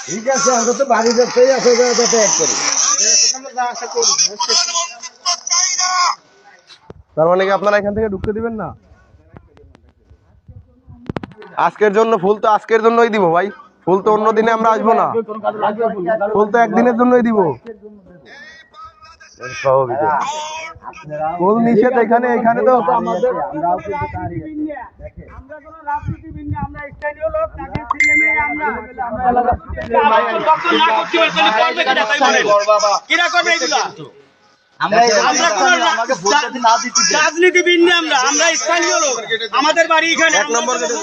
ঠিক আছে, আমরা তো বাড়ি যাচ্ছেই আছে, যাতায়াত করি। তার মানে কি আপনারা এখান থেকে ঢুকতে দিবেন না? আজকের জন্য ফুল তো আজকের জন্যই দিব ভাই, ফুল তো অন্য দিনে আমরা আসবো না, ফুল তো একদিনের জন্যই দিব। ফুল নিষেধ এখানে, এখানে তো আমাদের রাজনীতিবিদ না, আমরা স্থানীয় লোক, আমাদের বাড়ি এখানে। 1 নম্বর গেটে